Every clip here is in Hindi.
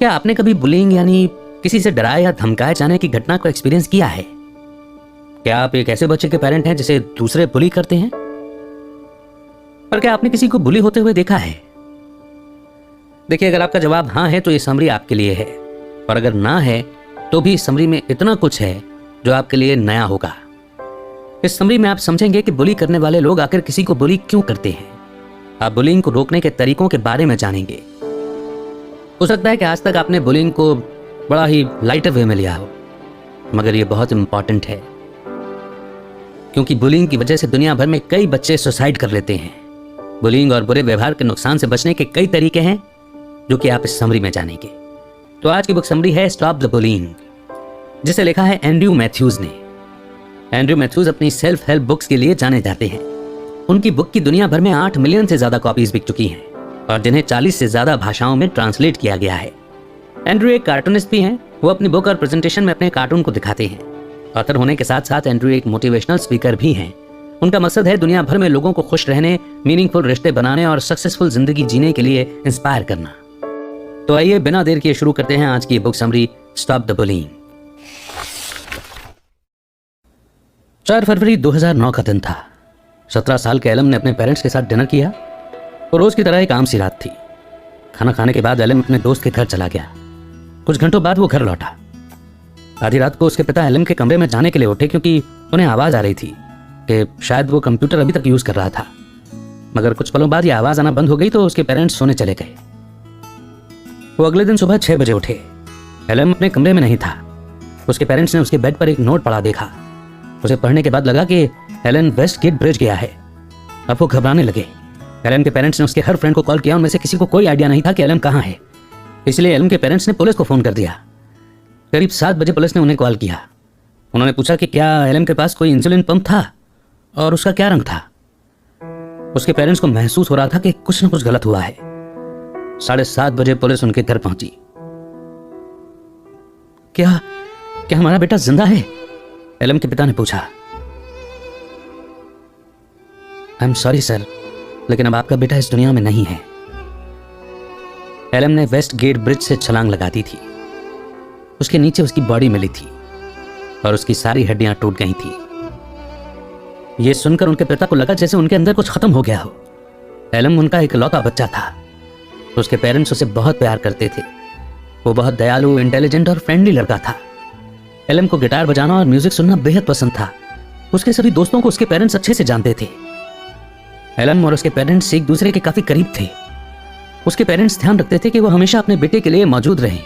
क्या आपने कभी बुलिंग यानी किसी से डराए या धमकाए जाने की घटना को एक्सपीरियंस किया है? क्या आप एक ऐसे बच्चे के पेरेंट हैं जिसे दूसरे बुली करते हैं? पर क्या आपने किसी को बुली होते हुए देखा है? देखिए, अगर आपका जवाब हाँ है तो ये समरी आपके लिए है, और अगर ना है तो भी इस समरी में इतना कुछ है जो आपके लिए नया होगा। इस समरी में आप समझेंगे कि बुली करने वाले लोग आखिर किसी को बुली क्यों करते हैं। आप बुलिंग को रोकने के तरीकों के बारे में जानेंगे। हो सकता है कि आज तक आपने बुलिंग को बड़ा ही लाइटर वे में लिया हो, मगर यह बहुत इंपॉर्टेंट है, क्योंकि बुलिंग की वजह से दुनिया भर में कई बच्चे सुसाइड कर लेते हैं। बुलिंग और बुरे व्यवहार के नुकसान से बचने के कई तरीके हैं जो कि आप इस समरी में जानेंगे। तो आज की बुक समरी है स्टॉप द बुलिंग, जिसे लिखा है एंड्रयू मैथ्यूज ने। एंड्रयू मैथ्यूज अपनी सेल्फ हेल्प बुक्स के लिए जाने जाते हैं। उनकी बुक की दुनिया भर में 8 मिलियन से ज्यादा कॉपीज बिक चुकी हैं और जिन्हें 40 से ज्यादा भाषाओं में ट्रांसलेट किया गया है। एंड्रयू एक कार्टूनिस्ट भी हैं। वो अपनी बुक और प्रेजेंटेशन में अपने कार्टून को दिखाते हैं। ऑथर होने के साथ साथ एंड्रयू एक मोटिवेशनल स्पीकर भी हैं। उनका मकसद है दुनिया भर में लोगों को खुश रहने, मीनिंगफुल रिश्ते बनाने और सक्सेसफुल जिंदगी जीने के लिए इंस्पायर करना। तो आइए बिना देर किए शुरू करते हैं आज की book summary stop the bullying. 4 फरवरी 2009 का दिन था। 17 साल के एलम ने अपने पेरेंट्स के साथ डिनर किया और रोज की तरह एक आम सी रात थी। खाना खाने के बाद एलम अपने दोस्त के घर चला गया। कुछ घंटों बाद वो घर लौटा। आधी रात को उसके पिता एलम के कमरे में जाने के लिए उठे क्योंकि उन्हें आवाज आ रही थी कि शायद वो कंप्यूटर अभी तक यूज कर रहा था। मगर कुछ पलों बाद ये आवाज आना बंद हो गई तो उसके पेरेंट्स सोने चले गए। वो अगले दिन सुबह 6 बजे उठे। एलम अपने कमरे में नहीं था। उसके पेरेंट्स ने उसके बेड पर एक नोट पड़ा देखा। उसे पढ़ने के बाद लगा कि एलन वेस्ट गेट ब्रिज गया है। अब वो घबराने लगे। एलन के पेरेंट्स ने उसके हर फ्रेंड को कॉल किया। उनमें से किसी को कोई आइडिया नहीं था कि एलन कहाँ है, इसलिए एलन के पेरेंट्स ने पुलिस को फोन कर दिया। करीब 7 बजे पुलिस ने उन्हें कॉल किया। उन्होंने पूछा कि क्या एलन के पास कोई इंसुलिन पंप था और उसका क्या रंग था। उसके पेरेंट्स को महसूस हो रहा था कि कुछ न कुछ गलत हुआ है। 7:30 बजे पुलिस उनके घर पहुंची। क्या क्या हमारा बेटा जिंदा है? एलन के पिता ने पूछा। आई एम सॉरी सर, लेकिन अब आपका बेटा इस दुनिया में नहीं है। एलन ने वेस्ट गेट ब्रिज से छलांग लगा दी थी। उसके नीचे उसकी बॉडी मिली थी और उसकी सारी हड्डियां टूट गई थी। यह सुनकर उनके पिता को लगा जैसे उनके अंदर कुछ खत्म हो गया हो। एलन उनका इकलौता बच्चा था। उसके पेरेंट्स उसे बहुत प्यार करते थे। वो बहुत दयालु, इंटेलिजेंट और फ्रेंडली लड़का था। एलन को गिटार बजाना और म्यूजिक सुनना बेहद पसंद था। उसके सभी दोस्तों को उसके पेरेंट्स अच्छे से जानते थे। एलन और उसके पेरेंट्स एक दूसरे के काफी करीब थे। उसके पेरेंट्स ध्यान रखते थे कि वो हमेशा अपने बेटे के लिए मौजूद रहें,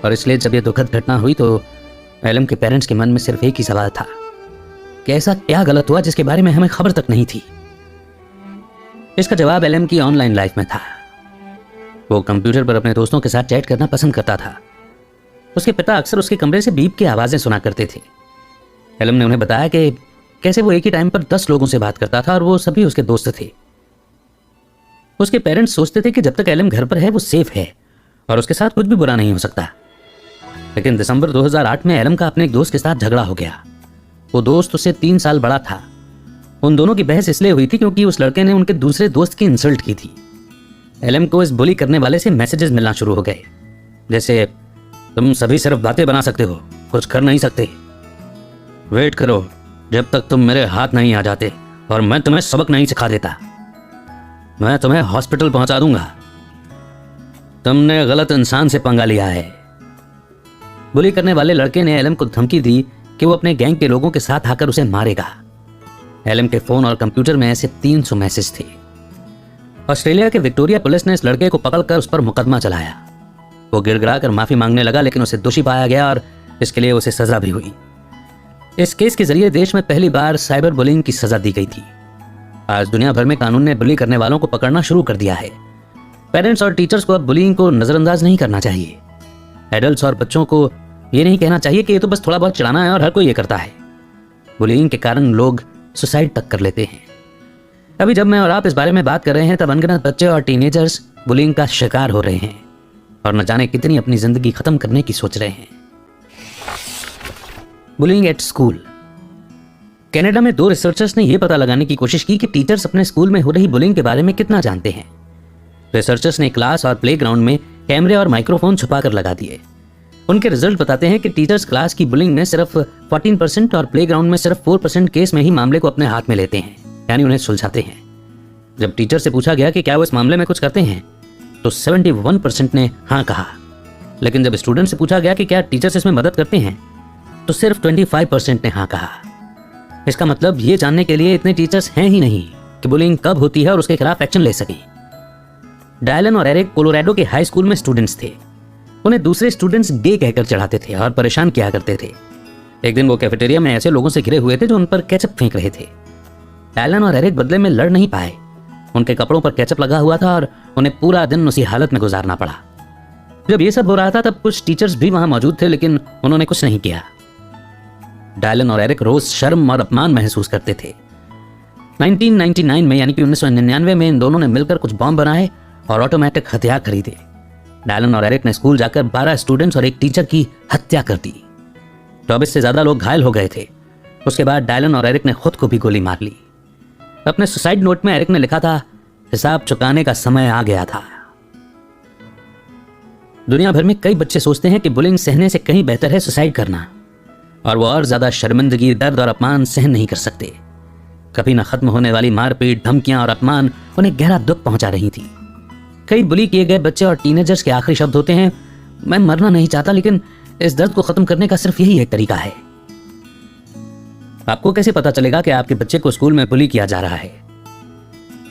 और इसलिए जब यह दुखद घटना हुई तो एलन के पेरेंट्स के मन में सिर्फ एक ही सवाल था कि ऐसा क्या गलत हुआ जिसके बारे में हमें खबर तक नहीं थी। इसका जवाब एलन की ऑनलाइन लाइफ में था। वो कंप्यूटर पर अपने दोस्तों के साथ चैट करना पसंद करता था। उसके पिता अक्सर उसके कमरे से बीप की आवाजें सुना करते थे। एलन ने उन्हें बताया कि कैसे वो एक ही टाइम पर 10 लोगों से बात करता था और वो सभी उसके दोस्त थे। उसके पेरेंट्स सोचते थे कि जब तक एलन घर पर है वो सेफ है और उसके साथ कुछ भी बुरा नहीं हो सकता। लेकिन दिसंबर 2008 में एलन का अपने एक दोस्त के साथ झगड़ा हो गया। वो दोस्त उससे 3 साल बड़ा था। उन दोनों की बहस इसलिए हुई थी क्योंकि उस लड़के ने उनके दूसरे दोस्त की इंसल्ट की थी। एलन को इस बुली करने वाले से मैसेजेस मिलना शुरू हो गए, जैसे तुम सभी सिर्फ बातें बना सकते हो, कुछ कर नहीं सकते। वेट करो जब तक तुम मेरे हाथ नहीं आ जाते और मैं तुम्हें सबक नहीं सिखा देता। मैं तुम्हें हॉस्पिटल पहुंचा दूंगा। तुमने गलत इंसान से पंगा लिया है। बुली करने वाले लड़के ने एलन को धमकी दी कि वो अपने गैंग के लोगों के साथ आकर उसे मारेगा। एलन के फोन और कंप्यूटर में ऐसे 300 मैसेज थे। ऑस्ट्रेलिया के विक्टोरिया पुलिस ने इस लड़के को पकड़कर उस पर मुकदमा चलाया। वो गिड़गिड़ाकर माफी मांगने लगा, लेकिन उसे दोषी पाया गया और इसके लिए उसे सजा भी हुई। इस केस के जरिए देश में पहली बार साइबर बुलिंग की सजा दी गई थी। आज दुनिया भर में कानून ने बुली करने वालों को पकड़ना शुरू कर दिया है। पेरेंट्स और टीचर्स को अब बुलिंग को नजरअंदाज नहीं करना चाहिए। एडल्ट्स और बच्चों को ये नहीं कहना चाहिए कि ये तो बस थोड़ा बहुत चिढ़ाना है और हर कोई ये करता है। बुलिंग के कारण लोग सुसाइड तक कर लेते हैं। अभी जब मैं और आप इस बारे में बात कर रहे हैं तब अनगिनत बच्चे और टीनेजर्स बुलिंग का शिकार हो रहे हैं और न जाने कितनी अपनी जिंदगी खत्म करने की सोच रहे हैं। Bullying at school. कनाडा में 2 रिसर्चर्स ने यह पता लगाने की कोशिश की कि टीचर्स अपने स्कूल में हो रही बुलिंग के बारे में कितना जानते हैं। रिसर्चर्स ने क्लास और प्लेग्राउंड में कैमरे और माइक्रोफोन छुपा कर लगा दिए। उनके रिजल्ट बताते हैं कि टीचर्स क्लास की बुलिंग में सिर्फ 14% और प्लेग्राउंड में सिर्फ 4% केस में ही मामले को अपने हाथ में लेते हैं, यानी उन्हें सुलझाते हैं। जब टीचर से पूछा गया कि क्या वो इस मामले में कुछ करते हैं तो 71% ने हाँ कहा। लेकिन जब स्टूडेंट से पूछा गया कि क्या टीचर्स इसमें मदद करते हैं तो सिर्फ 25% ने हाँ कहा। इसका मतलब ये जानने के लिए इतने टीचर्स हैं ही नहीं कि बुलिंग कब होती है और उसके खिलाफ एक्शन ले सकें। डायलन और एरिक कोलोराडो के हाई स्कूल में स्टूडेंट्स थे। उन्हें दूसरे स्टूडेंट्स गे कहकर चढ़ाते थे और परेशान किया करते थे। एक दिन वो कैफेटेरिया में ऐसे लोगों से घिरे हुए थे जो उन पर केचप फेंक रहे थे। डायलन और एरिक बदले में लड़ नहीं पाए। उनके कपड़ों पर केचप लगा हुआ था और उन्हें पूरा दिन उसी हालत में गुजारना पड़ा। जब ये सब हो रहा था तब कुछ टीचर्स भी वहां मौजूद थे, लेकिन उन्होंने कुछ नहीं किया। डायलन और एरिक रोज शर्म और अपमान महसूस करते थे। 1999 में यानी कि 1999 में इन दोनों ने मिलकर कुछ बॉम्ब बनाए और ऑटोमेटिक हथियार खरीदे। डायलन और एरिक ने स्कूल जाकर 12 स्टूडेंट्स और एक टीचर की हत्या कर दी। 24 से ज्यादा लोग घायल हो गए थे। उसके बाद डायलन और एरिक ने खुद को भी गोली मार ली। अपने सुसाइड नोट में एरिक ने लिखा था, हिसाब चुकाने का समय आ गया था। दुनिया भर में कई बच्चे सोचते हैं कि बुलिंग सहने से कहीं बेहतर है सुसाइड करना, और वो और ज्यादा शर्मिंदगी, दर्द और अपमान सहन नहीं कर सकते। कभी न खत्म होने वाली मारपीट, धमकियां और अपमान उन्हें गहरा दुख पहुंचा रही थी। कई बुली किए गए बच्चे और टीनेजर्स के आखिरी शब्द होते हैं, मैं मरना नहीं चाहता, लेकिन इस दर्द को खत्म करने का सिर्फ यही एक तरीका है। आपको कैसे पता चलेगा कि आपके बच्चे को स्कूल में बुली किया जा रहा है?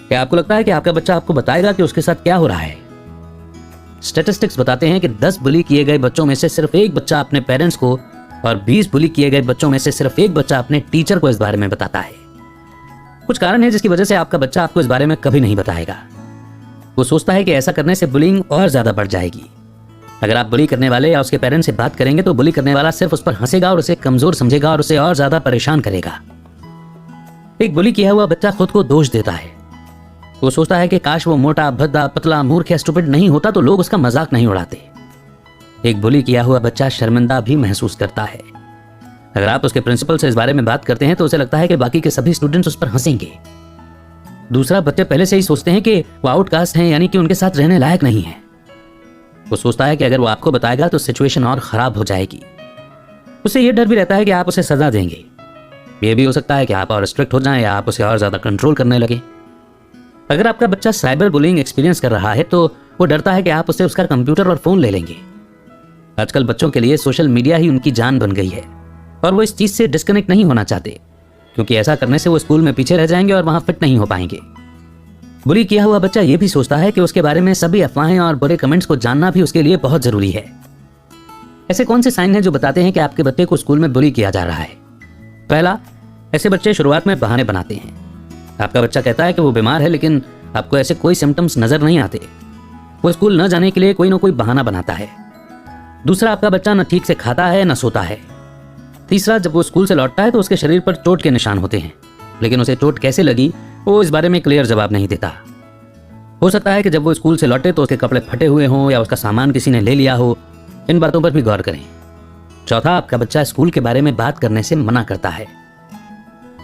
क्या आपको लगता है कि आपका बच्चा आपको बताएगा कि उसके साथ क्या हो रहा है? स्टैटिस्टिक्स बताते हैं कि 10 बुली किए गए बच्चों में से सिर्फ एक बच्चा अपने पेरेंट्स को और 20 बुली किए गए बच्चों में से सिर्फ एक बच्चा अपने टीचर को इस बारे में बताता है। कुछ कारण है जिसकी वजह से आपका बच्चा आपको इस बारे में कभी नहीं बताएगा। वो सोचता है कि ऐसा करने से बुलिंग और ज्यादा बढ़ जाएगी। अगर आप बुली करने वाले या उसके पेरेंट्स से बात करेंगे तो बुली करने वाला सिर्फ उस पर हंसेगा और उसे कमजोर समझेगा और उसे और ज्यादा परेशान करेगा। एक बुली किया हुआ बच्चा खुद को दोष देता है। वो सोचता है कि काश वो मोटा, भद्दा, पतला, मूर्ख या स्टूपिड नहीं होता तो लोग उसका मजाक नहीं उड़ाते। एक बुली किया हुआ बच्चा शर्मिंदा भी महसूस करता है। अगर आप उसके प्रिंसिपल से इस बारे में बात करते हैं तो उसे लगता है कि बाकी के सभी स्टूडेंट्स उस पर हंसेंगे। दूसरा, बच्चे पहले से ही सोचते हैं कि वो आउटकास्ट हैं, यानी कि उनके साथ रहने लायक नहीं है। वो सोचता है कि अगर वो आपको बताएगा तो सिचुएशन और खराब हो जाएगी। उसे ये डर भी रहता है कि आप उसे सजा देंगे। ये भी हो सकता है कि आप और स्ट्रिक्ट हो जाएं या आप उसे और ज्यादा कंट्रोल करने लगे। अगर आपका बच्चा साइबर बुलिंग एक्सपीरियंस कर रहा है तो वो डरता है कि आप उसे उसका कंप्यूटर और फोन ले लेंगे। आजकल बच्चों के लिए सोशल मीडिया ही उनकी जान बन गई है और वो इस चीज से डिस्कनेक्ट नहीं होना चाहते, क्योंकि ऐसा करने से वो स्कूल में पीछे रह जाएंगे और वहां फिट नहीं हो पाएंगे। बुली किया हुआ बच्चा ये भी सोचता है कि उसके बारे में सभी अफवाहें और बुरे कमेंट्स को जानना भी उसके लिए बहुत जरूरी है। ऐसे कौन से साइन हैं जो बताते हैं कि आपके बच्चे को स्कूल में बुली किया जा रहा है? पहला, ऐसे बच्चे शुरुआत में बहाने बनाते हैं। आपका बच्चा कहता है कि वो बीमार है, लेकिन आपको ऐसे कोई सिम्टम्स नजर नहीं आते। वो स्कूल न जाने के लिए कोई ना कोई बहाना बनाता है। दूसरा, आपका बच्चा न ठीक से खाता है न सोता है। तीसरा, जब वो स्कूल से लौटता है तो उसके शरीर पर चोट के निशान होते हैं, लेकिन उसे चोट कैसे लगी वो इस बारे में क्लियर जवाब नहीं देता। हो सकता है कि जब वो स्कूल से लौटे तो उसके कपड़े फटे हुए हों या उसका सामान किसी ने ले लिया हो। इन बातों पर भी गौर करें। चौथा, आपका बच्चा स्कूल के बारे में बात करने से मना करता है।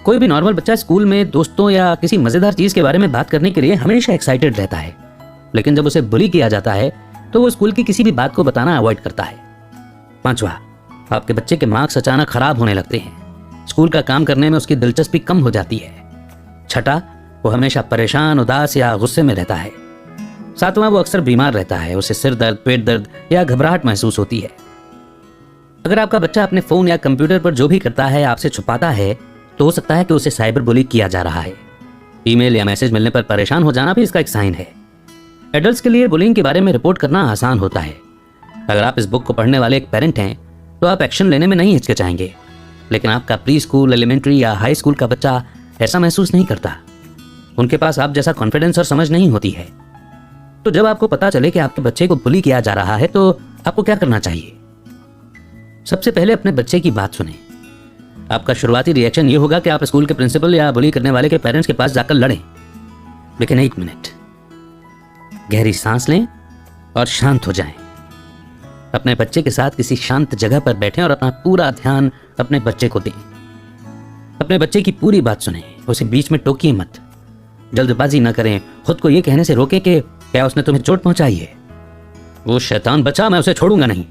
कोई भी नॉर्मल बच्चा स्कूल में दोस्तों या किसी मजेदार चीज के बारे में बात करने के लिए हमेशा एक्साइटेड रहता है, लेकिन जब उसे बुली किया जाता है तो वो स्कूल की किसी भी बात को बताना अवॉइड करता है। पांचवा, आपके बच्चे के मार्क्स अचानक खराब होने लगते हैं। स्कूल का काम करने में उसकी दिलचस्पी कम हो जाती है। छठा, वो हमेशा परेशान, उदास या गुस्से में रहता है। सातवां, वो अक्सर बीमार रहता है। उसे सिर दर्द, पेट दर्द या घबराहट महसूस होती है। अगर आपका बच्चा अपने फोन या कंप्यूटर पर जो भी करता है आपसे छुपाता है तो हो सकता है कि उसे साइबर बुली किया जा रहा है। ईमेल या मैसेज मिलने पर परेशान हो जाना भी इसका एक साइन है। एडल्ट्स के लिए बुलिंग के बारे में रिपोर्ट करना आसान होता है। अगर आप इस बुक को पढ़ने वाले एक पेरेंट हैं तो आप एक्शन लेने में नहीं हिचकिचाएंगे, लेकिन आपका प्री स्कूल, एलिमेंट्री या हाई स्कूल का बच्चा ऐसा महसूस नहीं करता। उनके पास आप जैसा कॉन्फिडेंस और समझ नहीं होती है। तो जब आपको पता चले कि आपके बच्चे को बुली किया जा रहा है तो आपको क्या करना चाहिए? सबसे पहले अपने बच्चे की बात सुनें। आपका शुरुआती रिएक्शन ये होगा कि आप स्कूल के प्रिंसिपल या बुली करने वाले के पेरेंट्स के पास जाकर लड़ें, लेकिन 1 मिनट गहरी सांस लें और शांत हो जाएं। अपने बच्चे के साथ किसी शांत जगह पर बैठें और अपना पूरा ध्यान अपने बच्चे को दें। अपने बच्चे की पूरी बात सुनें, उसे बीच में टोकिए मत। जल्दबाजी न करें, खुद को यह कहने से रोकें कि क्या उसने तुम्हें चोट पहुंचाई है। वो शैतान बच्चा, मैं उसे छोड़ूंगा नहीं।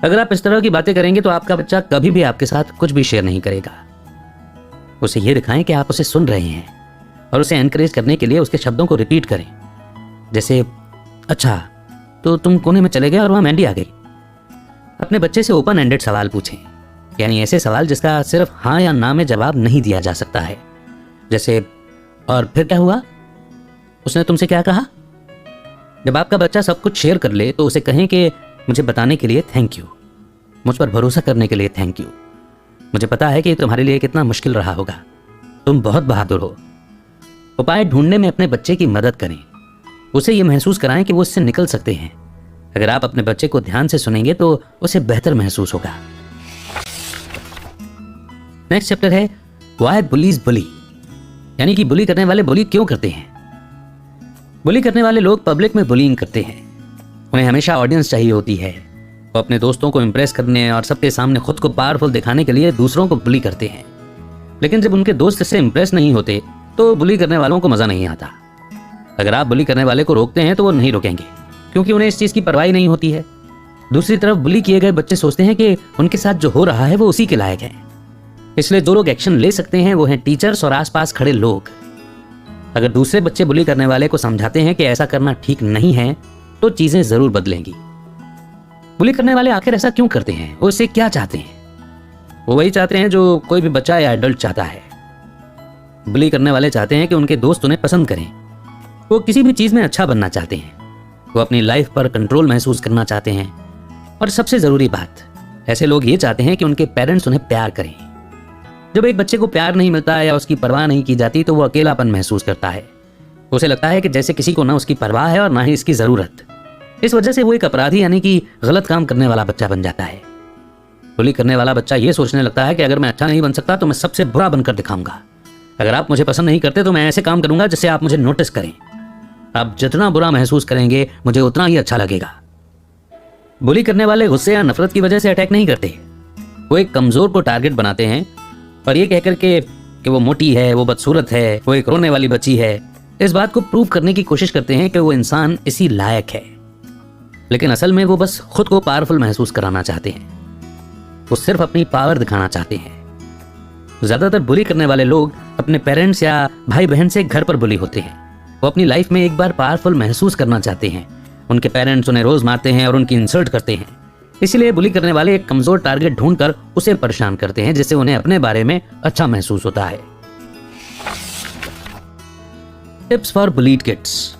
अगर आप इस तरह की बातें करेंगे तो आपका बच्चा कभी भी आपके साथ कुछ भी शेयर नहीं करेगा। उसे ये दिखाएं कि आप उसे सुन रहे हैं और उसे एनकरेज करने के लिए उसके शब्दों को रिपीट करें। जैसे, अच्छा तो तुम कोने में चले गए और वहां मैंडी आ गई। अपने बच्चे से ओपन एंडेड सवाल पूछें, यानी ऐसे सवाल जिसका सिर्फ हाँ या ना में जवाब नहीं दिया जा सकता है। जैसे, और फिर क्या हुआ, उसने तुमसे क्या कहा। जब आपका बच्चा सब कुछ शेयर कर ले तो उसे कहें कि मुझे बताने के लिए थैंक यू, मुझ पर भरोसा करने के लिए थैंक यू। मुझे पता है कि तुम्हारे लिए कितना मुश्किल रहा होगा, तुम बहुत बहादुर हो। उपाय ढूंढने में अपने बच्चे की मदद करें, उसे ये महसूस कराएं कि वो इससे निकल सकते हैं। अगर आप अपने बच्चे को ध्यान से सुनेंगे तो उसे बेहतर महसूस होगा। नेक्स्ट चैप्टर है व्हाई बुलीज बुली, यानी कि बुली करने वाले बुली क्यों करते हैं। बुली करने वाले लोग पब्लिक में बुलिंग करते हैं। उन्हें हमेशा ऑडियंस चाहिए होती है। वो अपने दोस्तों को इम्प्रेस करने और सबके सामने खुद को पावरफुल दिखाने के लिए दूसरों को बुली करते हैं। लेकिन जब उनके दोस्त इससे इम्प्रेस नहीं होते तो बुली करने वालों को मजा नहीं आता। अगर आप बुली करने वाले को रोकते हैं तो वो नहीं रोकेंगे, क्योंकि उन्हें इस चीज की परवाह नहीं होती है। दूसरी तरफ बुली किए गए बच्चे सोचते हैं कि उनके साथ जो हो रहा है वो उसी के लायक है। इसलिए जो लोग एक्शन ले सकते हैं वो हैं टीचर्स और आसपास खड़े लोग। अगर दूसरे बच्चे बुली करने वाले को समझाते हैं कि ऐसा करना ठीक नहीं है तो चीजें जरूर बदलेंगी। बुली करने वाले आखिर ऐसा क्यों करते हैं, वो इससे क्या चाहते हैं। वो वही चाहते हैं जो कोई भी बच्चा या एडल्ट चाहता है। बुली करने वाले चाहते हैं कि उनके दोस्त उन्हें पसंद करें। वो किसी भी चीज में अच्छा बनना चाहते हैं। वो अपनी लाइफ पर कंट्रोल महसूस करना चाहते हैं। और सबसे जरूरी बात, ऐसे लोग ये चाहते हैं कि उनके पेरेंट्स उन्हें प्यार करें। जब एक बच्चे को प्यार नहीं मिलता है या उसकी परवाह नहीं की जाती तो वो अकेलापन महसूस करता है। उसे लगता है कि जैसे किसी को ना उसकी परवाह है और ना ही इसकी जरूरत। इस वजह से वो एक अपराधी यानी कि गलत काम करने वाला बच्चा बन जाता है। बुली करने वाला बच्चा ये सोचने लगता है कि अगर मैं अच्छा नहीं बन सकता तो मैं सबसे बुरा बनकर दिखाऊंगा। अगर आप मुझे पसंद नहीं करते तो मैं ऐसे काम करूंगा जिससे आप मुझे नोटिस करें। आप जितना बुरा महसूस करेंगे मुझे उतना ही अच्छा लगेगा। बुली करने वाले गुस्से या नफरत की वजह से अटैक नहीं करते। वो एक कमजोर को टारगेट बनाते हैं और ये कहकर के कि वो मोटी है, वो बदसूरत है, वो एक रोने वाली बच्ची है, इस बात को प्रूव करने की कोशिश करते हैं कि वो इंसान इसी लायक है। लेकिन असल में वो बस खुद को पावरफुल महसूस कराना चाहते हैं। वो सिर्फ अपनी पावर दिखाना चाहते हैं। ज्यादातर बुली करने वाले लोग अपने पेरेंट्स या भाई बहन से घर पर बुली होते हैं। वो अपनी लाइफ में एक बार पावरफुल महसूस करना चाहते हैं। उनके पेरेंट्स उन्हें रोज मारते हैं और उनकी इंसल्ट करते हैं। इसलिए बुली करने वाले एक कमजोर टारगेट ढूंढकर उसे परेशान करते हैं, जिससे उन्हें अपने बारे में अच्छा महसूस होता है। Tips for bullied kids.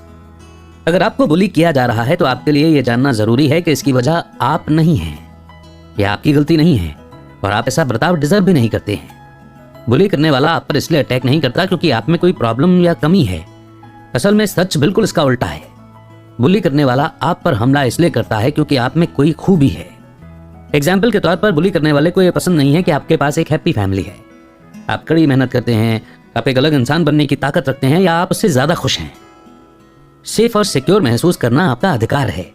अगर आपको बुली किया जा रहा है तो आपके लिए यह जानना जरूरी है कि इसकी वजह आप नहीं हैं। यह आपकी गलती नहीं है और आप ऐसा बर्ताव डिजर्व भी नहीं करते हैं। बुली करने वाला आप पर इसलिए अटैक नहीं करता क्योंकि आप में कोई प्रॉब्लम या कमी है। असल में सच बिल्कुल इसका उल्टा है। बुली करने वाला आप पर हमला इसलिए करता है क्योंकि आप में कोई खूबी है। एग्जाम्पल के तौर पर बुली करने वाले को यह पसंद नहीं है कि आपके पास एक हैप्पी फैमिली है। आप कड़ी मेहनत करते हैं, आप एक अलग इंसान बनने की ताकत रखते हैं या आप उससे ज्यादा खुश हैं। सेफ और सिक्योर महसूस करना आपका अधिकार है।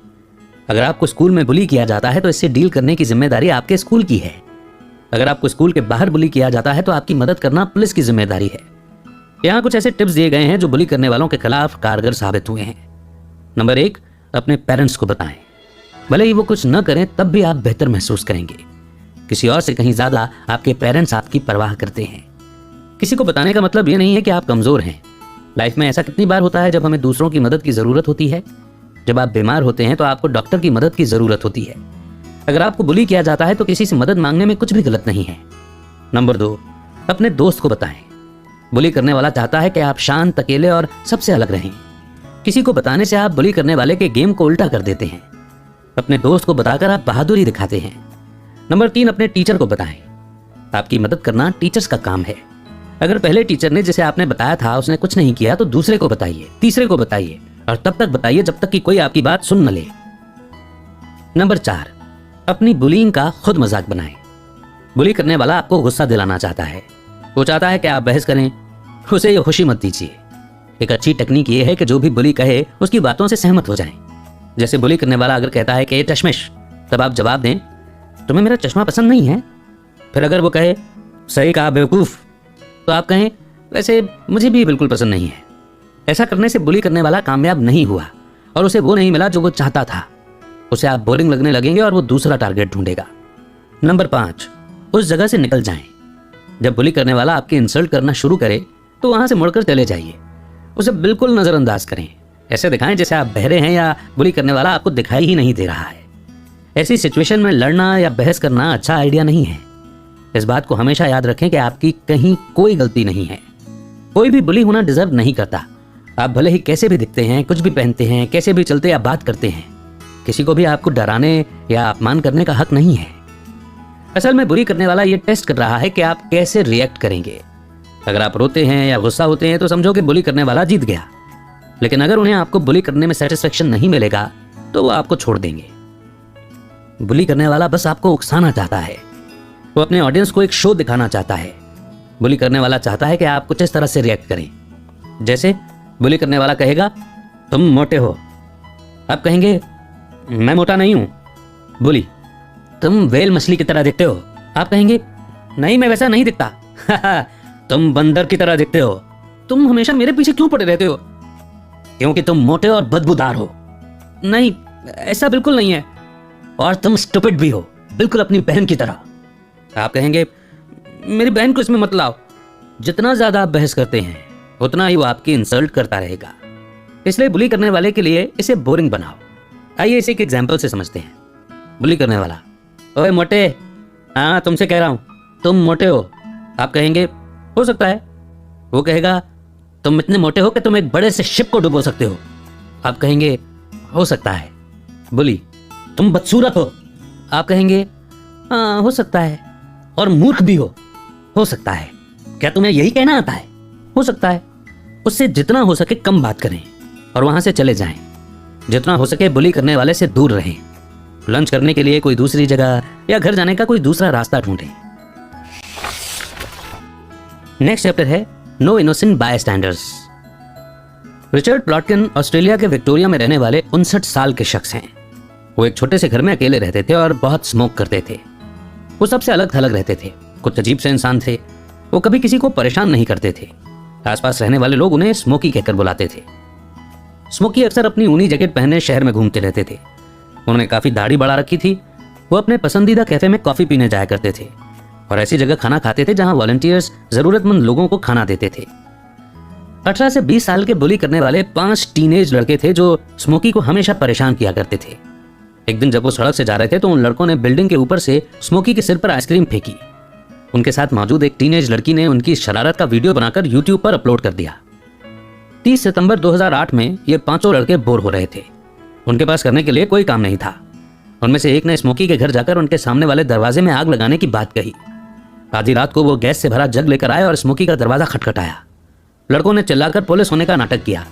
अगर आपको स्कूल में बुली किया जाता है तो इससे डील करने की जिम्मेदारी आपके स्कूल की है। अगर आपको स्कूल के बाहर बुली किया जाता है तो आपकी मदद करना पुलिस की जिम्मेदारी है। यहाँ कुछ ऐसे टिप्स दिए गए हैं जो बुली करने वालों के खिलाफ कारगर साबित हुए हैं। नंबर 1, अपने पेरेंट्स को बताएं। भले ही वो कुछ न करें तब भी आप बेहतर महसूस करेंगे। किसी और से कहीं ज्यादा आपके पेरेंट्स आपकी परवाह करते हैं। किसी को बताने का मतलब ये नहीं है कि आप कमजोर हैं। लाइफ में ऐसा कितनी बार होता है जब हमें दूसरों की मदद की जरूरत होती है। जब आप बीमार होते हैं तो आपको डॉक्टर की मदद की जरूरत होती है। अगर आपको बुली किया जाता है तो किसी से मदद मांगने में कुछ भी गलत नहीं है। नंबर 2, अपने दोस्त को बताएं। बुली करने वाला चाहता है कि आप शांत, अकेले और सबसे अलग रहें। किसी को बताने से आप बुली करने वाले के गेम को उल्टा कर देते हैं। अपने दोस्त को बताकर आप बहादुरी दिखाते हैं। नंबर 3, अपने टीचर को बताएं। आपकी मदद करना टीचर्स का काम है। अगर पहले टीचर ने जिसे आपने बताया था उसने कुछ नहीं किया तो दूसरे को बताइए, तीसरे को बताइए और तब तक बताइए जब तक कि कोई आपकी बात सुन न ले। नंबर 4, अपनी बुलिंग का खुद मजाक बनाएं। बुली करने वाला आपको गुस्सा दिलाना चाहता है। वो चाहता है कि आप बहस करें। उसे ये खुशी मत दीजिए। एक अच्छी टेक्निक ये है कि जो भी बुली कहे उसकी बातों से सहमत हो जाएं। जैसे बुली करने वाला अगर कहता है कि चश्मिश, तब आप जवाब दें, तुम्हें मेरा चश्मा पसंद नहीं है। फिर अगर वो कहे सही कहा बेवकूफ, तो आप कहें वैसे मुझे भी बिल्कुल पसंद नहीं है। ऐसा करने से बुली करने वाला कामयाब नहीं हुआ और उसे वो नहीं मिला जो वो चाहता था। उसे आप बोरिंग लगने लगेंगे और वो दूसरा टारगेट ढूंढेगा। नंबर 5, उस जगह से निकल जाएं। जब बुली करने वाला आपकी इंसल्ट करना शुरू करे तो वहां से मुड़कर चले जाइए। उसे बिल्कुल नजरअंदाज करें, ऐसे दिखाएं जैसे आप बहरे हैं या बुली करने वाला आपको दिखाई ही नहीं दे रहा है। ऐसी सिचुएशन में लड़ना या बहस करना अच्छा आइडिया नहीं है। इस बात को हमेशा याद रखें कि आपकी कहीं कोई गलती नहीं है। कोई भी बुली होना डिजर्व नहीं करता। आप भले ही कैसे भी दिखते हैं, कुछ भी पहनते हैं, कैसे भी चलते या बात करते हैं, किसी को भी आपको डराने या अपमान करने का हक नहीं है। असल में बुली करने वाला ये टेस्ट कर रहा है कि आप कैसे रिएक्ट करेंगे। अगर आप रोते हैं या गुस्सा होते हैं तो समझो कि बुली करने वाला जीत गया। लेकिन अगर उन्हें आपको बुली करने में सेटिस्फेक्शन नहीं मिलेगा तो वो आपको छोड़ देंगे। बुली करने वाला बस आपको उकसाना चाहता है। वो अपने ऑडियंस को एक शो दिखाना चाहता है। बुली करने वाला चाहता है कि आप कुछ इस तरह से रिएक्ट करें। जैसे बुली करने वाला कहेगा, तुम मोटे हो। आप कहेंगे, मैं मोटा नहीं हूं। बुली, तुम व्हेल मछली की तरह दिखते हो। आप कहेंगे, नहीं मैं वैसा नहीं दिखता। तुम बंदर की तरह दिखते हो। तुम हमेशा मेरे पीछे क्यों पड़े रहते हो? क्योंकि तुम मोटे और बदबूदार हो। नहीं, ऐसा बिल्कुल नहीं है। और तुम स्टूपिड भी हो, बिल्कुल अपनी बहन की तरह। आप कहेंगे, मेरी बहन को इसमें मत लाओ। जितना ज्यादा आप बहस करते हैं उतना ही वो आपकी इंसल्ट करता रहेगा। इसलिए बुली करने वाले के लिए इसे बोरिंग बनाओ। आइए इसे एक एग्जाम्पल से समझते हैं। बुली करने वाला, ओए मोटे, हाँ तुमसे कह रहा हूं, तुम मोटे हो। आप कहेंगे, हो सकता है। वो कहेगा, तुम इतने मोटे हो कि तुम एक बड़े से शिप को डुबो सकते हो। आप कहेंगे, हो सकता है। बुली, तुम बदसूरत हो। आप कहेंगे, हाँ हो सकता है। और मूर्ख भी हो सकता है। क्या तुम्हें यही कहना आता है? हो सकता है। उससे जितना हो सके कम बात करें और वहां से चले जाएं। जितना हो सके बुली करने वाले से दूर रहें। लंच करने के लिए कोई दूसरी जगह या घर जाने का कोई दूसरा रास्ता ढूंढें। नेक्स्ट चैप्टर है know innocent बायस्टैंडर्स। Richard Plotkin Australia के विक्टोरिया में रहने वाले 59 साल के शख्स हैं। वो एक छोटे से घर में अकेले रहते थे और बहुत स्मोक करते थे। वो सबसे अलग थलग रहते थे, कुछ अजीब से इंसान थे। वो कभी किसी को परेशान नहीं करते थे। आसपास रहने वाले लोग उन्हें स्मोकी कहकर बुलाते थे। स्मोकी अक्सर अपनी ऊनी जैकेट पहने शहर में घूमते रहते थे। उन्होंने काफी दाढ़ी बढ़ा रखी थी। वो अपने पसंदीदा कैफे में कॉफी पीने जाया करते थे और ऐसी जगह खाना खाते थे जहां वॉलंटियर्स जरूरतमंद लोगों को खाना देते थे। 18 से 20 साल के बुली करने वाले 5 टीनेज लड़के थे जो स्मोकी को हमेशा परेशान किया करते थे। एक दिन जब वो सड़क से जा रहे थे तो उन लड़कों ने बिल्डिंग के ऊपर से स्मोकी के सिर पर आइसक्रीम फेंकी। उनके साथ मौजूद एक टीनेज लड़की ने उनकी शरारत का वीडियो बनाकर यूट्यूब पर अपलोड कर दिया। 30 सितंबर 2008 में ये 5 लड़के बोर हो रहे थे। उनके पास करने के लिए कोई काम नहीं था। उनमें से एक ने स्मोकी के घर जाकर उनके सामने वाले दरवाजे में आग लगाने की बात कही। आधी रात को वो गैस से भरा जग लेकर आए और स्मोकी का दरवाजा खटखटाया। लड़कों ने चिल्लाकर पुलिस होने का नाटक किया।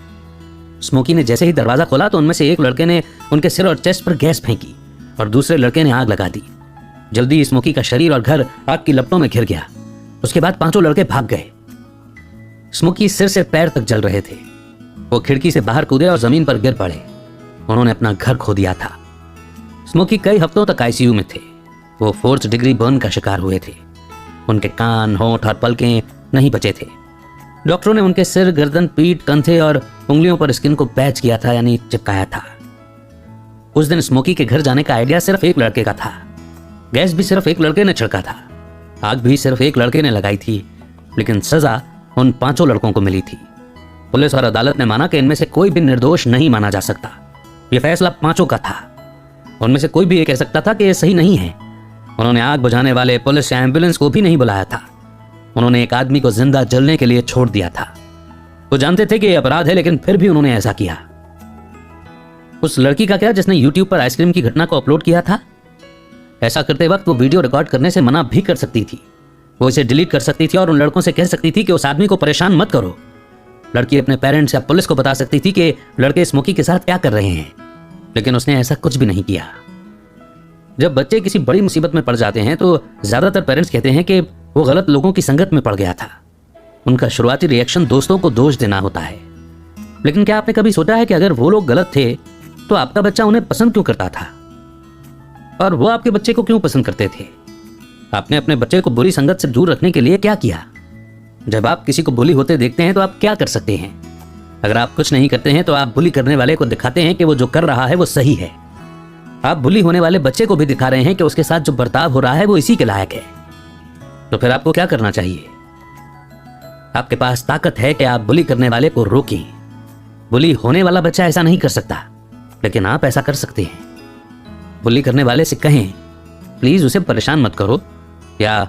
स्मोकी ने जैसे ही दरवाजा खोला तो उनमें से एक लड़के ने उनके सिर और चेस्ट पर गैस फेंकी और दूसरे लड़के ने आग लगा दी। जल्दी ही स्मोकी का शरीर और घर आग की लपटों में घिर गया। उसके बाद 5 लड़के भाग गए। स्मोकी सिर से पैर तक जल रहे थे। वो खिड़की से बाहर कूदे और जमीन पर गिर पड़े। उन्होंने अपना घर खो दिया था। स्मोकी कई हफ्तों तक आईसीयू में थे। वो 4th डिग्री बर्न का शिकार हुए थे। उनके कान, होंठ और पलकें नहीं बचे थे। डॉक्टरों ने उनके सिर, गर्दन, पीठ, कंधे और उंगलियों पर स्किन को पैच किया था, यानी चिपकाया था। उस दिन स्मोकी के घर जाने का आइडिया सिर्फ एक लड़के का था। गैस भी सिर्फ एक लड़के ने छिड़का था। आग भी सिर्फ एक लड़के ने लगाई थी। लेकिन सजा उन 5 लड़कों को मिली थी। पुलिस और अदालत ने माना कि इनमें से कोई भी निर्दोष नहीं माना जा सकता। यह फैसला 5 का था। उनमें से कोई भी ये कह सकता था कि यह सही नहीं है। उन्होंने आग बुझाने वाले पुलिस या एम्बुलेंस को भी नहीं बुलाया था। उन्होंने एक आदमी को जिंदा जलने के लिए छोड़ दिया था। वो जानते थे कि यह अपराध है, लेकिन फिर भी उन्होंने ऐसा किया। उस लड़की का क्या जिसने YouTube पर आइसक्रीम की घटना को अपलोड किया था? ऐसा करते वक्त वो वीडियो रिकॉर्ड करने से मना भी कर सकती थी। वो इसे डिलीट कर सकती थी और उन लड़कों से कह सकती थी कि उस आदमी को परेशान मत करो। लड़की अपने पेरेंट्स या पुलिस को बता सकती थी कि लड़के स्मोकी के साथ क्या कर रहे हैं, लेकिन उसने ऐसा कुछ भी नहीं किया। जब बच्चे किसी बड़ी मुसीबत में पड़ जाते हैं तो ज्यादातर पेरेंट्स कहते हैं कि वो गलत लोगों की संगत में पड़ गया था। उनका शुरुआती रिएक्शन दोस्तों को दोष देना होता है। लेकिन क्या आपने कभी सोचा है कि अगर वो लोग गलत थे तो आपका बच्चा उन्हें पसंद क्यों करता था? और वो आपके बच्चे को क्यों पसंद करते थे? आपने अपने बच्चे को बुरी संगत से दूर रखने के लिए क्या किया? जब आप किसी को बुली होते देखते हैं तो आप क्या कर सकते हैं? अगर आप कुछ नहीं करते हैं तो आप बुली करने वाले को दिखाते हैं कि वो जो कर रहा है वो सही है। आप बुली होने वाले बच्चे को भी दिखा रहे हैं कि उसके साथ जो बर्ताव हो रहा है वो इसी के लायक है। तो फिर आपको क्या करना चाहिए? आपके पास ताकत है कि आप बुली करने वाले को रोकें। बुली होने वाला बच्चा ऐसा नहीं कर सकता, लेकिन आप ऐसा कर सकते हैं। बुली करने वाले से कहें, प्लीज उसे परेशान मत करो, या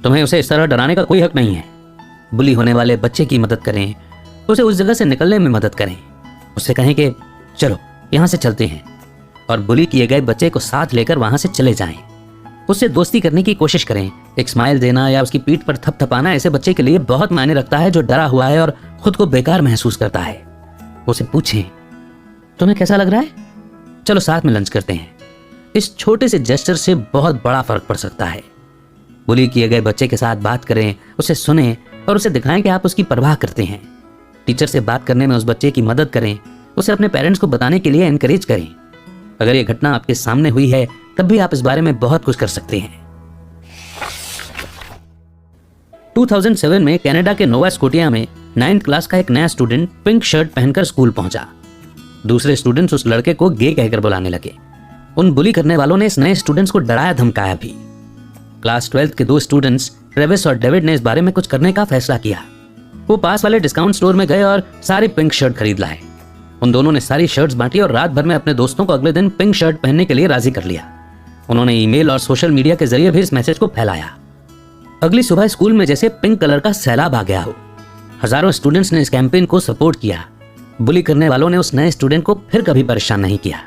तुम्हें उसे इस तरह डराने का कोई हक नहीं है। बुली होने वाले बच्चे की मदद करें, उसे उस जगह से निकलने में मदद करें। उससे कहें कि चलो यहां से चलते हैं, और बुली किए गए बच्चे को साथ लेकर वहां से चले जाएं। उससे दोस्ती करने की कोशिश करें। एक स्माइल देना या उसकी पीठ पर थपथपाना ऐसे बच्चे के लिए बहुत मायने रखता है जो डरा हुआ है और खुद को बेकार महसूस करता है। उसे पूछें, तुम्हें कैसा लग रहा है? चलो साथ में लंच करते हैं। इस छोटे से जेस्चर से बहुत बड़ा फर्क पड़ सकता है। बुली किए गए बच्चे के साथ बात करें, उसे सुनें और उसे दिखाएं कि आप उसकी परवाह करते हैं। टीचर से बात करने में उस बच्चे की मदद करें। उसे अपने पेरेंट्स को बताने के लिए एनकरेज करें। अगर यह घटना आपके सामने हुई है तब भी आप इस बारे में बहुत कुछ कर सकते हैं। 2007 में कनाडा के नोवा स्कोटिया में 9th क्लास का एक नया स्टूडेंट पिंक शर्ट पहनकर स्कूल पहुंचा। दूसरे स्टूडेंट्स उस लड़के को गे कहकर बुलाने लगे। उन बुली करने वालों ने इस नए स्टूडेंट्स को डराया धमकाया भी। क्लास 12th के 2 स्टूडेंट्स ट्रेविस और डेविड ने इस बारे में कुछ करने का फैसला किया। वो पास वाले डिस्काउंट स्टोर में गए और सारी पिंक शर्ट खरीद लाए। उन दोनों ने सारी शर्ट्स बांटी और रात भर में अपने दोस्तों को अगले दिन पिंक शर्ट पहनने के लिए राजी कर लिया। उन्होंने ईमेल और सोशल मीडिया के जरिए भी इस मैसेज को फैलाया। अगली सुबह स्कूल में जैसे पिंक कलर का सैलाब आ गया हो। हजारों स्टूडेंट्स ने इस कैंपेन को सपोर्ट किया। बुली करने वालों ने उस नए स्टूडेंट को फिर कभी परेशान नहीं किया।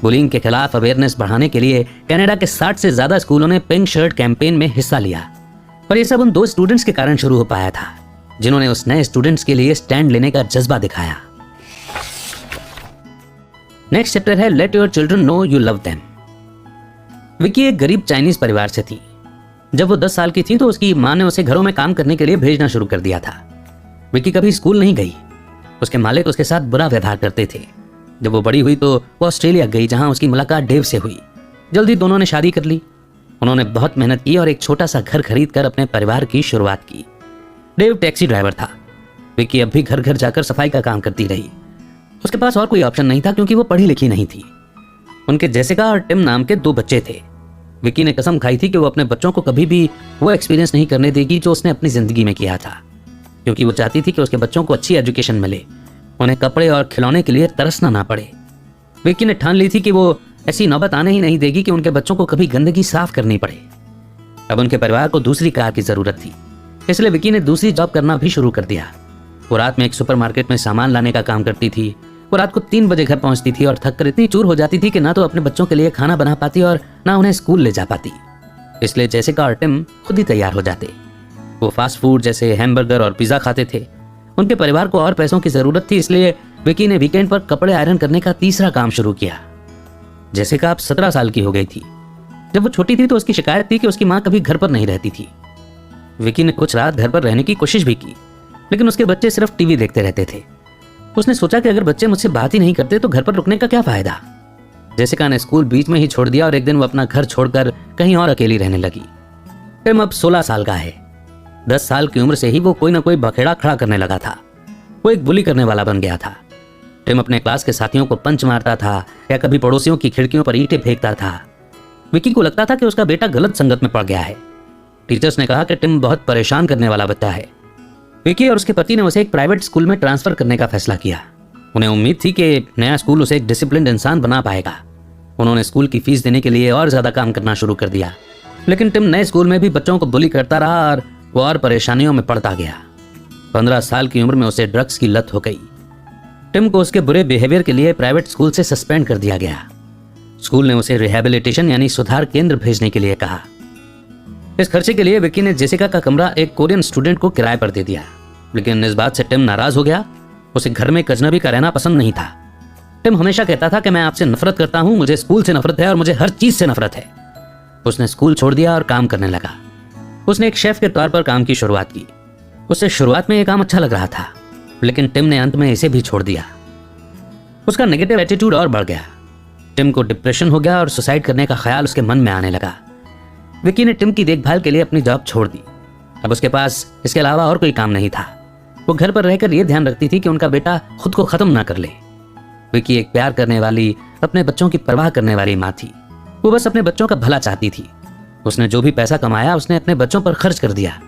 बुलिंग के खिलाफ अवेयरनेस बढ़ाने के लिए कनाडा के 60 से ज्यादा स्कूलों ने पिंक शर्ट कैंपेन में हिस्सा लिया। पर यह सब उन 2 स्टूडेंट्स के कारण शुरू हो पाया था जिन्होंने उस नए स्टूडेंट्स के लिए स्टैंड लेने का जज्बा दिखाया। नेक्स्ट चैप्टर है let your children know you love them. Vicky एक गरीब चाइनीज परिवार से थी। जब वो 10 साल की थी तो उसकी मां ने उसे घरों में काम करने के लिए भेजना शुरू कर दिया था। विकी कभी स्कूल नहीं गई। उसके मालिक उसके साथ बुरा व्यवहार करते थे। जब वो बड़ी हुई तो वो ऑस्ट्रेलिया गई जहां उसकी मुलाकात डेव से हुई। जल्दी दोनों ने शादी कर ली। उन्होंने बहुत मेहनत की और एक छोटा सा घर खरीदकर अपने परिवार की शुरुआत की। डेव टैक्सी ड्राइवर था। विकी अब भी घर घर जाकर सफाई का काम करती रही। उसके पास और कोई ऑप्शन नहीं था क्योंकि वो पढ़ी लिखी नहीं थी। उनके जेसिका और टिम नाम के 2 बच्चे थे। विकी ने कसम खाई थी कि वो अपने बच्चों को कभी भी वो एक्सपीरियंस नहीं करने देगी जो उसने अपनी जिंदगी में किया था, क्योंकि वो चाहती थी कि उसके बच्चों को अच्छी एजुकेशन मिले, उन्हें कपड़े और खिलौने के लिए तरसना ना पड़े। विकी ने ठान ली थी कि वो ऐसी नौबत आने ही नहीं देगी कि उनके बच्चों को कभी गंदगी साफ करनी पड़े। अब उनके परिवार को दूसरी कार की जरूरत थी, इसलिए विकी ने दूसरी जॉब करना भी शुरू कर दिया। वो रात में एक सुपरमार्केट में सामान लाने का काम करती थी। वो रात को 3 बजे घर पहुंचती थी और थक कर इतनी चूर हो जाती थी कि ना तो अपने बच्चों के लिए खाना बना पाती और ना उन्हें स्कूल ले जा पाती। इसलिए जेसिका और टिम खुद ही तैयार हो जाते। वो फास्ट फूड जैसे हैमबर्गर और पिज्जा खाते थे। उनके परिवार को और पैसों की जरूरत थी, इसलिए विकी ने वीकेंड पर कपड़े आयरन करने का तीसरा काम शुरू किया। जेसिका अब 17 साल की हो गई थी। जब वो छोटी थी तो उसकी शिकायत थी कि उसकी माँ कभी घर पर नहीं रहती थी। विकी ने कुछ रात घर पर रहने की कोशिश भी की, लेकिन उसके बच्चे सिर्फ टीवी देखते रहते थे। उसने सोचा कि अगर बच्चे मुझसे बात ही नहीं करते तो घर पर रुकने का क्या फायदा। जेसिका ने स्कूल बीच में ही छोड़ दिया और एक दिन वो अपना घर छोड़कर कहीं और अकेली रहने लगी। टिम अब 16 साल का है। 10 साल की उम्र से ही वो कोई ना कोई बखेड़ा खड़ा करने लगा था। वो एक बुली करने वाला बन गया था। टिम अपने क्लास के साथियों को पंच मारता था या कभी पड़ोसियों की खिड़कियों पर ईंटें फेंकता था। विकी को लगता था कि उसका बेटा गलत संगत में पड़ गया है। टीचर्स ने कहा कि टिम बहुत परेशान करने वाला बच्चा है। विकी और उसके पति ने उसे एक प्राइवेट स्कूल में ट्रांसफर करने का फैसला किया। उन्हें उम्मीद थी कि नया स्कूल उसे एक डिसिप्लिन्ड इंसान बना पाएगा। उन्होंने स्कूल की फीस देने के लिए और ज्यादा काम करना शुरू कर दिया, लेकिन टिम नए स्कूल में भी बच्चों को बुली करता रहा और वो और परेशानियों में पड़ता गया। 15 साल की उम्र में उसे ड्रग्स की लत हो गई। टिम को उसके बुरे बिहेवियर के लिए प्राइवेट स्कूल से सस्पेंड कर दिया गया। स्कूल ने उसे रिहैबिलिटेशन यानी सुधार केंद्र भेजने के लिए कहा। इस खर्चे के लिए विकी ने जेसिका का कमरा एक कोरियन स्टूडेंट को किराए पर दे दिया, लेकिन इस बात से टिम नाराज हो गया। उसे घर में एक अजनबी का रहना पसंद नहीं था। टिम हमेशा कहता था कि मैं आपसे नफरत करता हूं, मुझे स्कूल से नफरत है और मुझे हर चीज से नफरत है। उसने स्कूल छोड़ दिया और काम करने लगा। उसने एक शेफ के तौर पर काम की शुरुआत की। उसे शुरुआत में यह काम अच्छा लग रहा था, लेकिन टिम ने अंत में इसे भी छोड़ दिया। उसका नेगेटिव एटीट्यूड और बढ़ गया। टिम को डिप्रेशन हो गया और सुसाइड करने का ख्याल उसके मन में आने लगा। विकी ने टिम की देखभाल के लिए अपनी जॉब छोड़ दी। अब उसके पास इसके अलावा और कोई काम नहीं था। वो घर पर रहकर यह ध्यान रखती थी कि उनका बेटा खुद को खत्म ना कर ले। विकी एक प्यार करने वाली, अपने बच्चों की परवाह करने वाली माँ थी। वो बस अपने बच्चों का भला चाहती थी। उसने जो भी पैसा कमाया उसने अपने बच्चों पर खर्च कर दिया।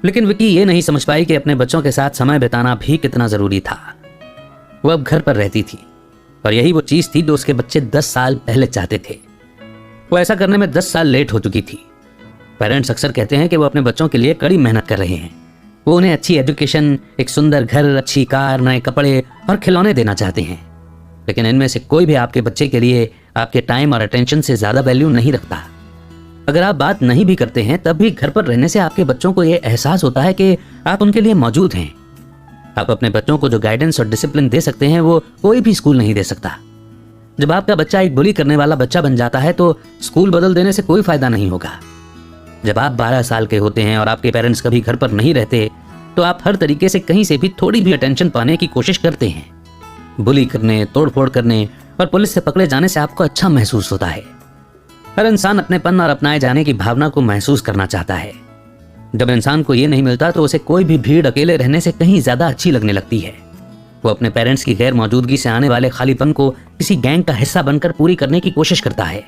लेकिन विकी ये नहीं समझ पाई कि अपने बच्चों के साथ समय बिताना भी कितना जरूरी था। वो अब घर पर रहती थी और यही वो चीज थी जो उसके बच्चे 10 साल पहले चाहते थे। वो ऐसा करने में 10 साल लेट हो चुकी थी। पेरेंट्स अक्सर कहते हैं कि वो अपने बच्चों के लिए कड़ी मेहनत कर रहे हैं। वो उन्हें अच्छी एजुकेशन, एक सुंदर घर, अच्छी कार, नए कपड़े और खिलौने देना चाहते हैं। लेकिन इनमें से कोई भी आपके बच्चे के लिए आपके टाइम और अटेंशन से ज्यादा वैल्यू नहीं रखता। अगर आप बात नहीं भी करते हैं तब भी घर पर रहने से आपके बच्चों को यह एहसास होता है कि आप उनके लिए मौजूद हैं। आप अपने बच्चों को जो गाइडेंस और डिसिप्लिन दे सकते हैं वो कोई भी स्कूल नहीं दे सकता। जब आपका बच्चा एक बुली करने वाला बच्चा बन जाता है तो स्कूल बदल देने से कोई फायदा नहीं होगा। जब आप 12 साल के होते हैं और आपके पेरेंट्स कभी घर पर नहीं रहते तो आप हर तरीके से कहीं से भी थोड़ी भी अटेंशन पाने की कोशिश करते हैं। बुली करने, तोड़फोड़ करने और पुलिस से पकड़े जाने से आपको अच्छा महसूस होता है। हर इंसान अपनेपन और अपनाए जाने की भावना को महसूस करना चाहता है। जब इंसान को ये नहीं मिलता तो उसे कोई भी भीड़ अकेले रहने से कहीं ज्यादा अच्छी लगने लगती है। वो अपने पेरेंट्स की गैर मौजूदगी से आने वाले खालीपन को किसी गैंग का हिस्सा बनकर पूरी करने की कोशिश करता है।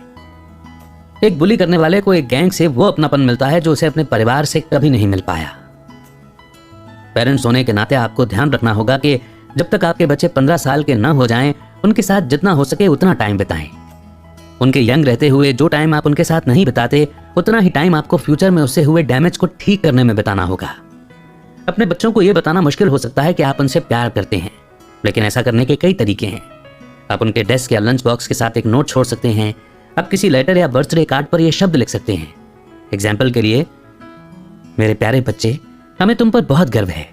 एक बुली करने वाले को एक गैंग से वो अपनापन मिलता है जो उसे अपने परिवार से कभी नहीं मिल पाया। पेरेंट्स होने के नाते आपको ध्यान रखना होगा कि जब तक आपके बच्चे 15 साल के न हो जाएं, उनके साथ जितना हो सके उतना टाइम बिताएं। उनके यंग रहते हुए जो टाइम आप उनके साथ नहीं बिताते उतना ही टाइम आपको फ्यूचर में उससे हुए डैमेज को ठीक करने में बिताना होगा। अपने बच्चों को यह बताना मुश्किल हो सकता है कि आप उनसे प्यार करते हैं, लेकिन ऐसा करने के कई तरीके हैं। आप उनके डेस्क या लंच बॉक्स के साथ एक नोट छोड़ सकते हैं। आप किसी लेटर या बर्थडे कार्ड पर यह शब्द लिख सकते हैं। एग्जाम्पल के लिए, मेरे प्यारे बच्चे, हमें तुम पर बहुत गर्व है।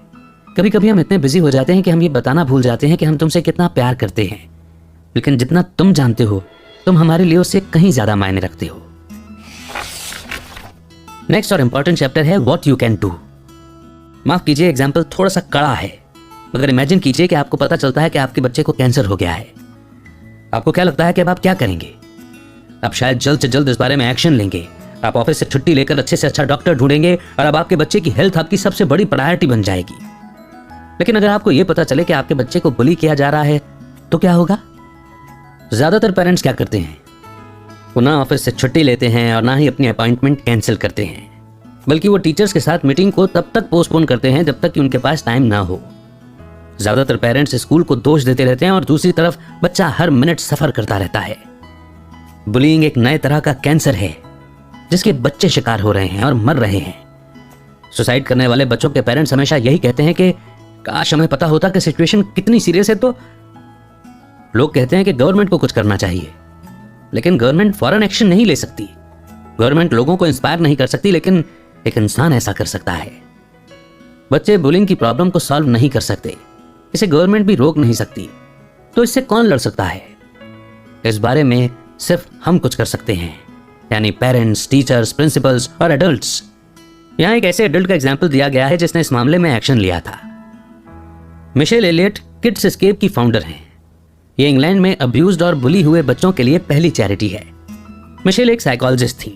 कभी कभी हम इतने बिजी हो जाते हैं कि हम ये बताना भूल जाते हैं कि हम तुमसे कितना प्यार करते हैं, लेकिन जितना तुम जानते हो तुम हमारे लिए उससे कहीं ज्यादा मायने रखते हो। नेक्स्ट और इंपॉर्टेंट चैप्टर है व्हाट यू कैन डू। माफ कीजिए, एग्जाम्पल थोड़ा सा कड़ा है, मगर इमेजिन कीजिए कि आपको पता चलता है कि आपके बच्चे को कैंसर हो गया है। आपको क्या लगता है कि अब आप क्या करेंगे? आप शायद जल्द से जल्द इस बारे में एक्शन लेंगे। आप ऑफिस से छुट्टी लेकर अच्छे से अच्छा डॉक्टर ढूंढेंगे और अब आपके बच्चे की हेल्थ आपकी सबसे बड़ी प्रायोरिटी बन जाएगी। लेकिन अगर आपको यह पता चले कि आपके बच्चे को बुली किया जा रहा है तो क्या होगा? ज्यादातर पेरेंट्स क्या करते हैं? वो ना ऑफिस से छुट्टी लेते हैं और ना ही अपनी अपॉइंटमेंट कैंसिल करते हैं, बल्कि वो टीचर्स के साथ मीटिंग को तब तक पोस्टपोन करते हैं जब तक कि उनके पास टाइम ना हो। ज्यादातर पेरेंट्स स्कूल को दोष देते रहते हैं और दूसरी तरफ बच्चा हर मिनट सफर करता रहता है। बुलिंग एक नए तरह का कैंसर है जिसके बच्चे शिकार हो रहे हैं और मर रहे हैं। सुसाइड करने वाले बच्चों के पेरेंट्स हमेशा यही कहते हैं कि काश हमें पता होता कि सिचुएशन कितनी सीरियस है। तो लोग कहते हैं कि गवर्नमेंट को कुछ करना चाहिए, लेकिन गवर्नमेंट फौरन एक्शन नहीं ले सकती। गवर्नमेंट लोगों को इंस्पायर नहीं कर सकती, लेकिन एक इंसान ऐसा कर सकता है। बच्चे बुलिंग की प्रॉब्लम को सॉल्व नहीं कर सकते, इसे गवर्नमेंट भी रोक नहीं सकती, तो इससे कौन लड़ सकता है? इस बारे में सिर्फ हम कुछ कर सकते हैं, यानी पेरेंट्स, टीचर्स, प्रिंसिपल्स और एडल्ट्स। यहां एक ऐसे एडल्ट का एग्जाम्पल दिया गया है जिसने इस मामले में एक्शन लिया था। मिशेल एलियट किड्स एस्केप की फाउंडर हैं। ये इंग्लैंड में अब्यूज्ड और बुली हुए बच्चों के लिए पहली चैरिटी है। मिशेल एक साइकोलॉजिस्ट थी।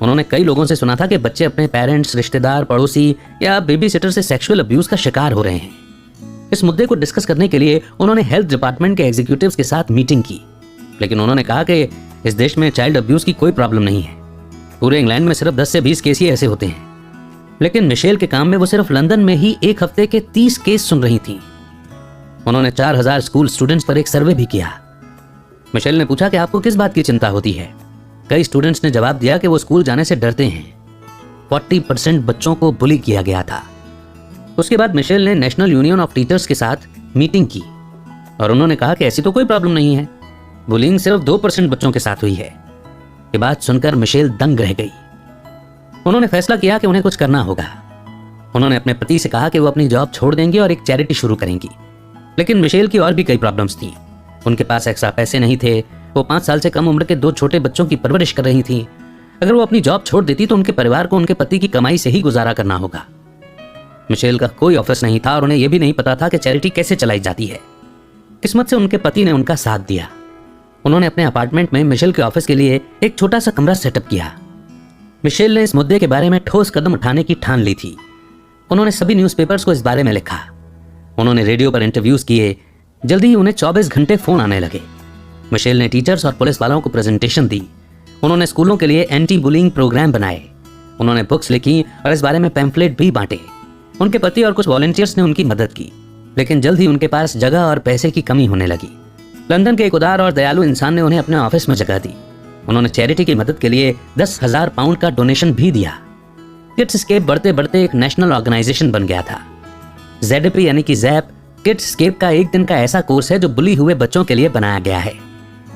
उन्होंने कई लोगों से सुना था कि बच्चे अपने पेरेंट्स, रिश्तेदार, पड़ोसी या बेबी सिटर से सेक्सुअल अब्यूज का शिकार हो रहे हैं। इस मुद्दे को डिस्कस करने के लिए उन्होंने हेल्थ डिपार्टमेंट के एग्जीक्यूटिव्स के साथ मीटिंग की, लेकिन उन्होंने कहा कि इस देश में चाइल्ड अब्यूज की कोई प्रॉब्लम नहीं है। पूरे इंग्लैंड में सिर्फ 10 से 20 केस ही ऐसे होते हैं। लेकिन मिशेल के काम में वो सिर्फ लंदन में ही एक हफ्ते के 30 केस सुन रही थी। उन्होंने 4000 स्कूल स्टूडेंट्स पर एक सर्वे भी किया। मिशेल ने पूछा कि आपको किस बात की चिंता होती है? कई स्टूडेंट्स ने जवाब दिया कि वो स्कूल जाने से डरते हैं। 40% बच्चों को बुली किया गया था। उसके बाद मिशेल ने नेशनल यूनियन ऑफ टीचर्स के साथ मीटिंग की और उन्होंने कहा कि ऐसी तो कोई प्रॉब्लम नहीं है, बुलिंग सिर्फ 2% बच्चों के साथ हुई है। ये बात सुनकर मिशेल दंग रह गई। उन्होंने फैसला किया कि उन्हें कुछ करना होगा। उन्होंने अपने पति से कहा कि वो अपनी जॉब छोड़ देंगे और एक चैरिटी शुरू करेंगी। लेकिन मिशेल की और भी कई प्रॉब्लम्स थी। उनके पास एक्स्ट्रा पैसे नहीं थे। वो 5 साल से कम उम्र के 2 छोटे बच्चों की परवरिश कर रही थी। अगर वो अपनी जॉब छोड़ देती तो उनके परिवार को उनके पति की कमाई से ही गुजारा करना होगा। मिशेल का कोई ऑफिस नहीं था और उन्हें यह भी नहीं पता था कि चैरिटी कैसे चलाई जाती है। किस्मत से उनके पति ने उनका साथ दिया। उन्होंने अपने अपार्टमेंट में मिशेल के ऑफिस के लिए एक छोटा सा कमरा सेटअप किया। मिशेल ने इस मुद्दे के बारे में ठोस कदम उठाने की ठान ली थी। उन्होंने सभी न्यूज़पेपर्स को इस बारे में लिखा। उन्होंने रेडियो पर इंटरव्यूज किए, जल्दी ही उन्हें 24 घंटे फोन आने लगे। मिशेल ने टीचर्स और पुलिस वालों को प्रेजेंटेशन दी। उन्होंने स्कूलों के लिए एंटी बुलिंग प्रोग्राम बनाए। उन्होंने बुक्स लिखी और इस बारे में पैम्फलेट भी बांटे। उनके पति और कुछ वॉलंटियर्स ने उनकी मदद की, लेकिन जल्द ही उनके पास जगह और पैसे की कमी होने लगी। लंदन के एक उदार और दयालु इंसान ने उन्हें अपने ऑफिस में जगह दी। उन्होंने चैरिटी की मदद के लिए 10,000 पाउंड का डोनेशन भी दिया। किड्सस्केप बढ़ते बढ़ते एक नेशनल ऑर्गेनाइजेशन बन गया था। ZAP यानी कि ज़ैप किड्सस्केप का एक दिन का ऐसा कोर्स है जो बुली हुए बच्चों के लिए बनाया गया है।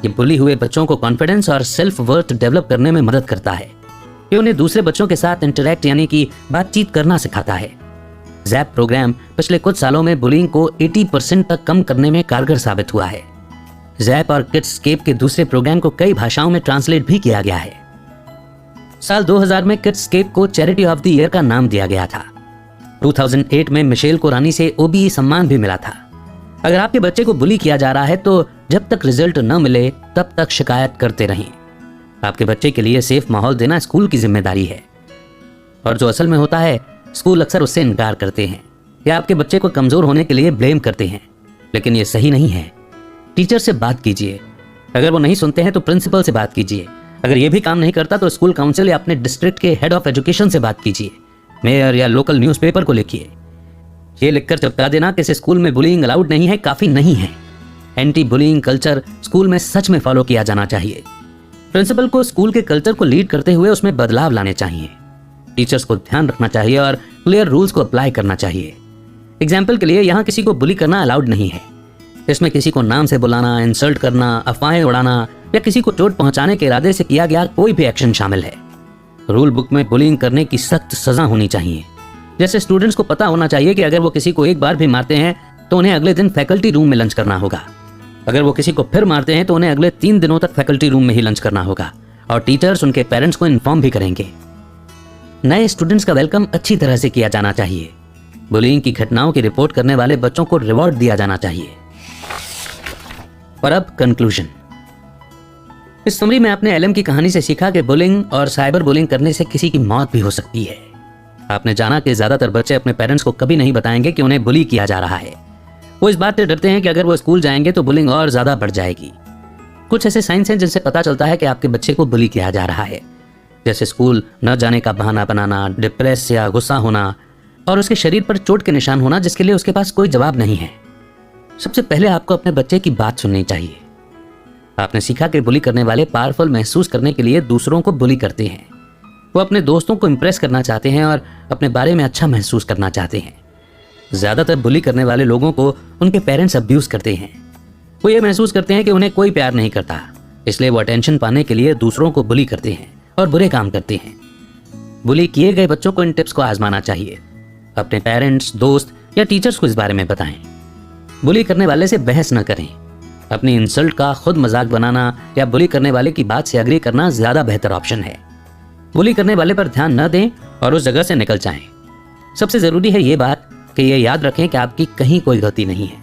ये बुली हुए बच्चों को कॉन्फिडेंस और सेल्फ वर्थ डेवलप करने में मदद करता है। ये उन्हें दूसरे बच्चों के साथ इंटरैक्ट यानी कि बातचीत करना सिखाता है। ज़ैप प्रोग्राम पिछले कुछ सालों में बुलिंग को 80% तक कम करने में कारगर साबित हुआ है। ज़ैप और किड्सस्केप के दूसरे प्रोग्राम को कई भाषाओं में ट्रांसलेट भी किया गया है। साल 2000 में किड्सस्केप को चैरिटी ऑफ द ईयर का नाम दिया गया था। 2008 में मिशेल को रानी से OBE सम्मान भी मिला था। अगर आपके बच्चे को बुली किया जा रहा है तो जब तक रिजल्ट न मिले तब तक शिकायत करते रहें। आपके बच्चे के लिए सेफ माहौल देना स्कूल की जिम्मेदारी है, और जो असल में होता है स्कूल अक्सर उससे इनकार करते हैं या आपके बच्चे को कमजोर होने के लिए ब्लेम करते हैं, लेकिन ये सही नहीं है। टीचर से बात कीजिए, अगर वो नहीं सुनते हैं तो प्रिंसिपल से बात कीजिए, अगर ये भी काम नहीं करता तो स्कूल काउंसिल या अपने डिस्ट्रिक्ट के हेड ऑफ एजुकेशन से बात कीजिए, मेयर या लोकल न्यूज़पेपर को लिखिए। ये लिखकर चिपका देना कि इस स्कूल में बुलिंग अलाउड नहीं है काफी नहीं है। एंटी बुलिंग कल्चर स्कूल में सच में फॉलो किया जाना चाहिए। प्रिंसिपल को स्कूल के कल्चर को लीड करते हुए उसमें बदलाव लाने चाहिए। टीचर्स को ध्यान रखना चाहिए और क्लियर रूल्स को अप्लाई करना चाहिए। एग्जाम्पल के लिए यहाँ किसी को बुली करना अलाउड नहीं है। इसमें किसी को नाम से बुलाना, इंसल्ट करना, अफवाहें उड़ाना या किसी को चोट पहुंचाने के इरादे से किया गया कोई भी एक्शन शामिल है। रूल बुक में बुलिंग करने की सख्त सजा होनी चाहिए। जैसे स्टूडेंट्स को पता होना चाहिए कि अगर वो किसी को एक बार भी मारते हैं तो उन्हें अगले दिन फैकल्टी रूम में लंच करना होगा। अगर वो किसी को फिर मारते हैं तो उन्हें अगले 3 दिनों तक फैकल्टी रूम में ही लंच करना होगा, और टीचर्स उनके पेरेंट्स को इन्फॉर्म भी करेंगे। नए स्टूडेंट्स का वेलकम अच्छी तरह से किया जाना चाहिए। बुलिंग की घटनाओं की रिपोर्ट करने वाले बच्चों को रिवॉर्ड दिया जाना चाहिए। और अब कंक्लूजन। इस समरी में आपने एलम की कहानी से सीखा कि बुलिंग और साइबर बुलिंग करने से किसी की मौत भी हो सकती है। आपने जाना कि ज्यादातर बच्चे अपने पेरेंट्स को कभी नहीं बताएंगे कि उन्हें बुली किया जा रहा है। वो इस बात से डरते हैं कि अगर वो स्कूल जाएंगे तो बुलिंग और ज्यादा बढ़ जाएगी। कुछ ऐसे साइंस हैं जिनसे पता चलता है कि आपके बच्चे को बुली किया जा रहा है, जैसे स्कूल न जाने का बहाना बनाना, डिप्रेस या गुस्सा होना, और उसके शरीर पर चोट के निशान होना जिसके लिए उसके पास कोई जवाब नहीं है। सबसे पहले आपको अपने बच्चे की बात सुननी चाहिए। आपने सीखा कि बुली करने वाले पावरफुल महसूस करने के लिए दूसरों को बुली करते हैं। वो अपने दोस्तों को इम्प्रेस करना चाहते हैं और अपने बारे में अच्छा महसूस करना चाहते हैं। ज्यादातर बुली करने वाले लोगों को उनके पेरेंट्स अब्यूज करते हैं। वो ये महसूस करते हैं कि उन्हें कोई प्यार नहीं करता, इसलिए वो अटेंशन पाने के लिए दूसरों को बुली करते हैं और बुरे काम करते हैं। बुली किए गए बच्चों को इन टिप्स को आजमाना चाहिए। अपने पेरेंट्स, दोस्त या टीचर्स को इस बारे में बताएं। बुली करने वाले से बहस न करें। अपनी इंसल्ट का खुद मजाक बनाना या बुली करने वाले की बात से एग्री करना ज्यादा बेहतर ऑप्शन है। बुली करने वाले पर ध्यान न दें और उस जगह से निकल जाएं। सबसे जरूरी है ये बात कि ये याद रखें कि आपकी कहीं कोई गलती नहीं है।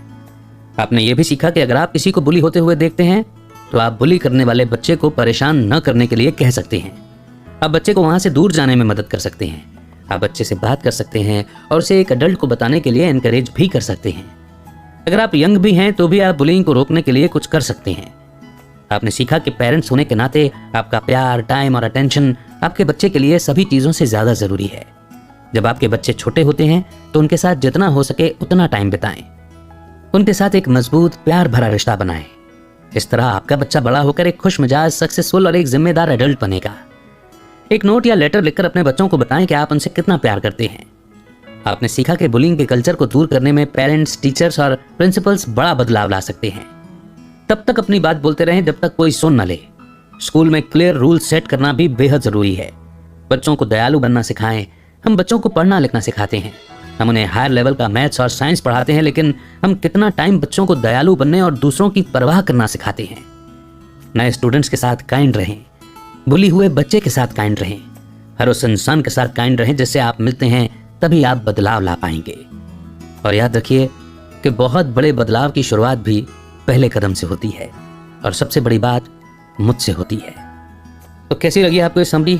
आपने ये भी सीखा कि अगर आप किसी को बुली होते हुए देखते हैं तो आप बुली करने वाले बच्चे को परेशान न करने के लिए कह सकते हैं। आप बच्चे को वहां से दूर जाने में मदद कर सकते हैं। आप बच्चे से बात कर सकते हैं और उसे एक अडल्ट को बताने के लिए एनकरेज भी कर सकते हैं। अगर आप यंग भी हैं तो भी आप बुलिंग को रोकने के लिए कुछ कर सकते हैं। आपने सीखा कि पेरेंट्स होने के नाते आपका प्यार, टाइम और अटेंशन आपके बच्चे के लिए सभी चीज़ों से ज़्यादा ज़रूरी है। जब आपके बच्चे छोटे होते हैं तो उनके साथ जितना हो सके उतना टाइम बिताएं। उनके साथ एक मजबूत, प्यार भरा रिश्ता बनाएं। इस तरह आपका बच्चा बड़ा होकर एक खुश मिजाज, सक्सेसफुल और एक जिम्मेदार एडल्ट बनेगा। एक नोट या लेटर लिखकर अपने बच्चों को बताएं कि आप उनसे कितना प्यार करते हैं। आपने सीखा कि बुलिंग के कल्चर को दूर करने में पेरेंट्स, टीचर्स और प्रिंसिपल्स बड़ा बदलाव ला सकते हैं। तब तक अपनी बात बोलते रहें जब तक कोई सुन न ले। स्कूल में क्लियर रूल सेट करना भी बेहद जरूरी है। बच्चों को दयालु बनना सिखाएं। हम बच्चों को पढ़ना लिखना सिखाते हैं, हम उन्हें हायर लेवल का मैथ्स और साइंस पढ़ाते हैं, लेकिन हम कितना टाइम बच्चों को दयालु बनने और दूसरों की परवाह करना सिखाते हैं। नए स्टूडेंट्स के साथ काइंड रहें। बुली हुए बच्चे के साथ काइंड रहें। हर उस इंसान के साथ काइंड रहें जिससे आप मिलते हैं, तभी आप बदलाव ला पाएंगे। और याद रखिए कि बहुत बड़े बदलाव की शुरुआत भी पहले कदम से होती है, और सबसे बड़ी बात मुझसे होती है। तो कैसी लगी आपको ये समरी?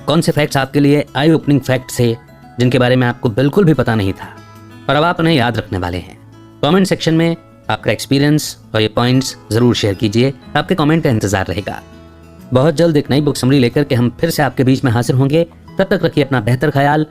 कौन से फैक्ट्स आपके लिए आई ओपनिंग फैक्ट्स थे जिनके बारे में आपको बिल्कुल भी पता नहीं था और अब आप उन्हें याद रखने वाले हैं? कमेंट सेक्शन में आपका एक्सपीरियंस और ये पॉइंट्स ज़रूर शेयर कीजिए, आपके कमेंट का इंतज़ार रहेगा। बहुत जल्द एक नई बुक समरी लेकर के हम फिर से आपके बीच में हाजिर होंगे। तब तक रखिए अपना बेहतर ख्याल।